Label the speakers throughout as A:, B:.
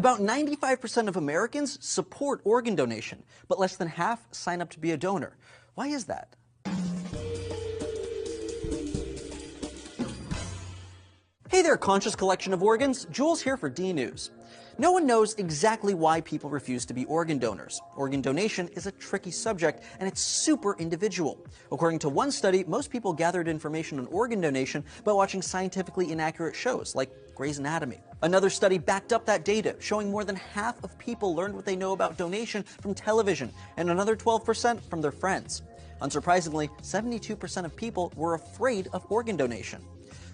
A: About 95% of Americans support organ donation, but less than half sign up to be a donor. Why is that? Hey there, conscious collection of organs. Jules here for D News. No one knows exactly why people refuse to be organ donors. Organ donation is a tricky subject, and it's super individual. According to one study, most people gathered information on organ donation by watching scientifically inaccurate shows like Grey's Anatomy. Another study backed up that data, showing more than half of people learned what they know about donation from television, and another 12% from their friends. Unsurprisingly, 72% of people were afraid of organ donation.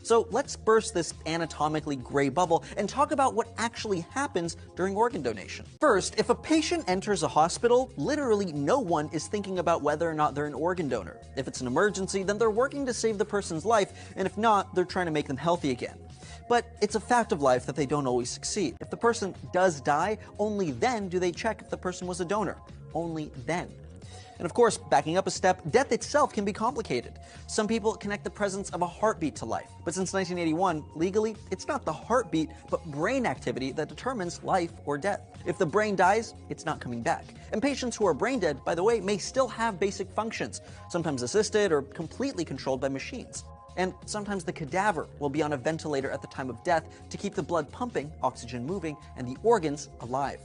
A: So let's burst this anatomically gray bubble and talk about what actually happens during organ donation. First, if a patient enters a hospital, literally no one is thinking about whether or not they're an organ donor. If it's an emergency, then they're working to save the person's life, and if not, they're trying to make them healthy again. But it's a fact of life that they don't always succeed. If the person does die, only then do they check if the person was a donor. Only then. And of course, backing up a step, death itself can be complicated. Some people connect the presence of a heartbeat to life, but since 1981, legally, it's not the heartbeat, but brain activity that determines life or death. If the brain dies, it's not coming back. And patients who are brain dead, by the way, may still have basic functions, sometimes assisted or completely controlled by machines. And sometimes the cadaver will be on a ventilator at the time of death to keep the blood pumping, oxygen moving, and the organs alive.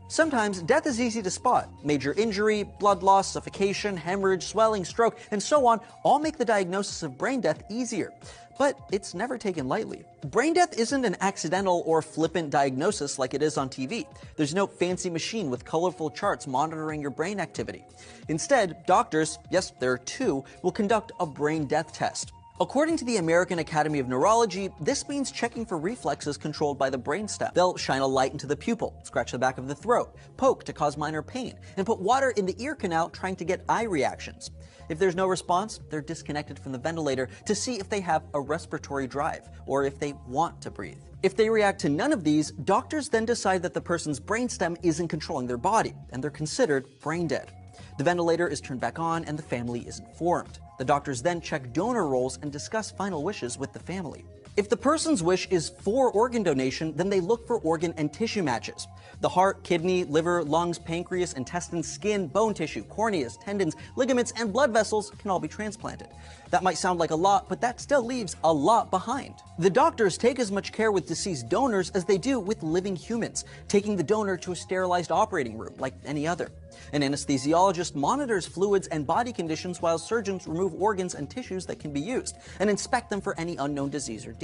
A: Sometimes death is easy to spot. Major injury, blood loss, suffocation, hemorrhage, swelling, stroke, and so on all make the diagnosis of brain death easier. But it's never taken lightly. Brain death isn't an accidental or flippant diagnosis like it is on TV. There's no fancy machine with colorful charts monitoring your brain activity. Instead, doctors, yes, there are two, will conduct a brain death test. According to the American Academy of Neurology, this means checking for reflexes controlled by the brainstem. They'll shine a light into the pupil, scratch the back of the throat, poke to cause minor pain, and put water in the ear canal trying to get eye reactions. If there's no response, they're disconnected from the ventilator to see if they have a respiratory drive, or if they want to breathe. If they react to none of these, doctors then decide that the person's brainstem isn't controlling their body, and they're considered brain dead. The ventilator is turned back on and the family is informed. The doctors then check donor rolls and discuss final wishes with the family. If the person's wish is for organ donation, then they look for organ and tissue matches. The heart, kidney, liver, lungs, pancreas, intestines, skin, bone tissue, corneas, tendons, ligaments, and blood vessels can all be transplanted. That might sound like a lot, but that still leaves a lot behind. The doctors take as much care with deceased donors as they do with living humans, taking the donor to a sterilized operating room like any other. An anesthesiologist monitors fluids and body conditions while surgeons remove organs and tissues that can be used and inspect them for any unknown disease or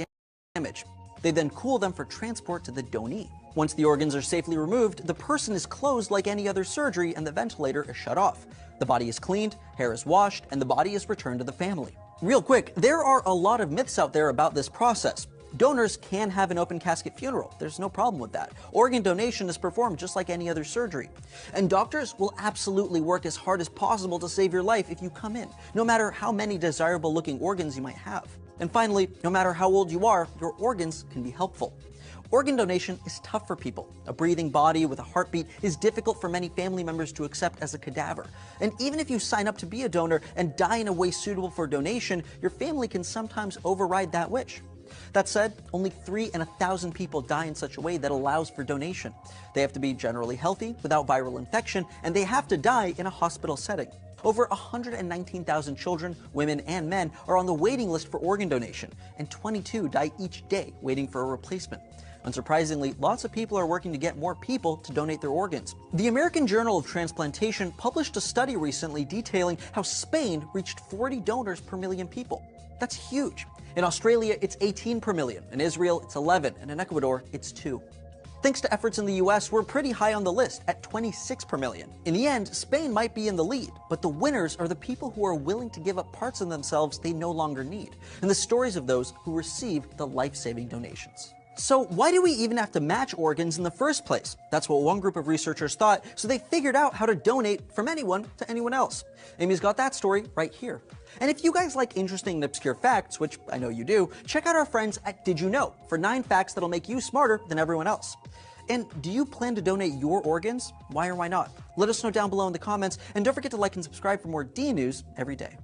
A: damage. They then cool them for transport to the donee. Once the organs are safely removed, the person is closed like any other surgery and the ventilator is shut off. The body is cleaned, hair is washed, and the body is returned to the family. Real quick, there are a lot of myths out there about this process. Donors can have an open casket funeral. There's no problem with that. Organ donation is performed just like any other surgery. And doctors will absolutely work as hard as possible to save your life if you come in, no matter how many desirable looking organs you might have. And finally, no matter how old you are, your organs can be helpful. Organ donation is tough for people. A breathing body with a heartbeat is difficult for many family members to accept as a cadaver. And even if you sign up to be a donor and die in a way suitable for donation, your family can sometimes override that wish. That said, only 3 in 1,000 people die in such a way that allows for donation. They have to be generally healthy, without viral infection, and they have to die in a hospital setting. Over 119,000 children, women, and men are on the waiting list for organ donation, and 22 die each day waiting for a replacement. Unsurprisingly, lots of people are working to get more people to donate their organs. The American Journal of Transplantation published a study recently detailing how Spain reached 40 donors per million people. That's huge. In Australia, it's 18 per million. In Israel, it's 11. And in Ecuador, it's 2. Thanks to efforts in the US, we're pretty high on the list at 26 per million. In the end, Spain might be in the lead, but the winners are the people who are willing to give up parts of themselves they no longer need, and the stories of those who receive the life-saving donations. So why do we even have to match organs in the first place? That's what one group of researchers thought, so they figured out how to donate from anyone to anyone else. Amy's got that story right here. And if you guys like interesting and obscure facts, which I know you do, check out our friends at Did You Know for 9 facts that'll make you smarter than everyone else. And do you plan to donate your organs? Why or why not? Let us know down below in the comments, and don't forget to like and subscribe for more D News every day.